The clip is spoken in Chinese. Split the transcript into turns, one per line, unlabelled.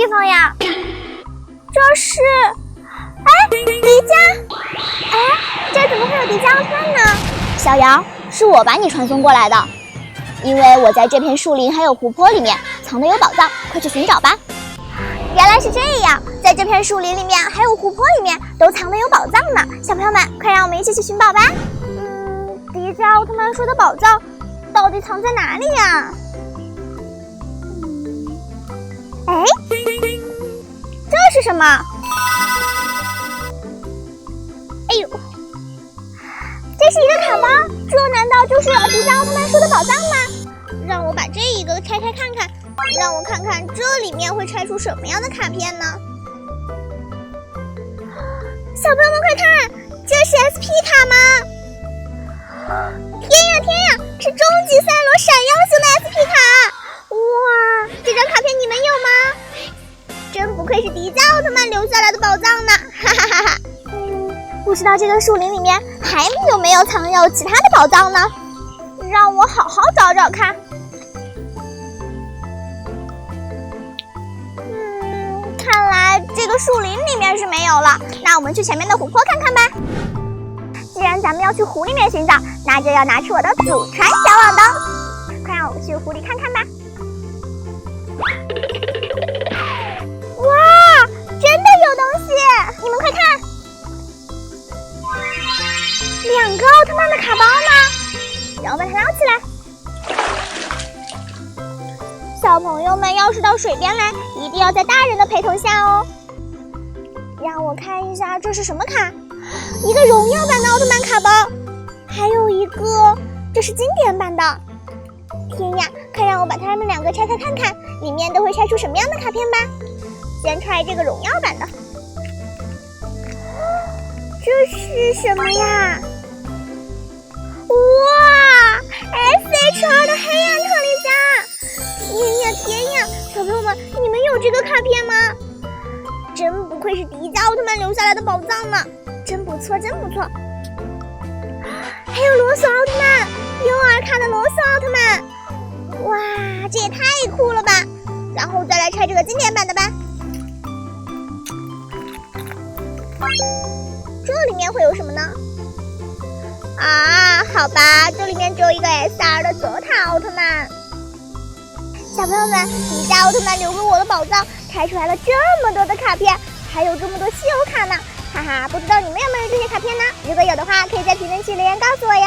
地方呀？这是……迪迦！这怎么会有迪迦奥特曼呢？
小羊，是我把你传送过来的，因为我在这片树林还有湖泊里面藏的有宝藏，快去寻找吧。
原来是这样，在这片树林里面还有湖泊里面都藏的有宝藏呢。小朋友们，快让我们一起去寻宝吧。迪迦奥特曼说的宝藏到底藏在哪里呀？这是什么？哎呦，这是一个卡包，这难道就是迪迦奥特曼说的宝藏吗？让我把这一个拆开看看，让我看看这里面会拆出什么样的卡片呢？小朋友们快看，这是 SP 卡吗？天呀，是终极赛罗闪耀型的 SP 卡！哇，这张卡片你们有吗？真不愧是迪迦奥特曼留下来的宝藏呢，哈哈哈哈！不知道这个树林里面还有没有藏有其他的宝藏呢？让我好好找找看。看来这个树林里面是没有了，那我们去前面的湖泊看看吧。既然咱们要去湖里面寻找，那就要拿出我的祖传小网灯。快让我们去湖里看看吧。哇，真的有东西！你们快看，2个奥特曼的卡包呢，让我把它捞起来。小朋友们要是到水边来，一定要在大人的陪同下哦。让我看一下，这是什么卡？一个荣耀版的奥特曼卡包，还有一个，这是经典版的。天呀，快让我把它们2个拆开看看，里面都会拆出什么样的卡片吧。先拆这个荣耀版的。这是什么呀？哇 ，SHR 的黑暗特利迦！天呀，小朋友们，你们有这个卡片吗？真不愧是迪迦奥特曼留下来的宝藏呢，真不错。还有罗索奥特曼，幼儿卡的罗索奥特曼，哇，这也太酷了吧！然后再来拆这个经典版的吧。这里面会有什么呢？好吧，这里面只有一个 SR 的泽塔奥特曼。小朋友们，迪迦奥特曼留给我的宝藏开出来了这么多的卡片，还有这么多稀有卡呢，哈哈，不知道你们有没有这些卡片呢？如果有的话，可以在评论区留言告诉我哟。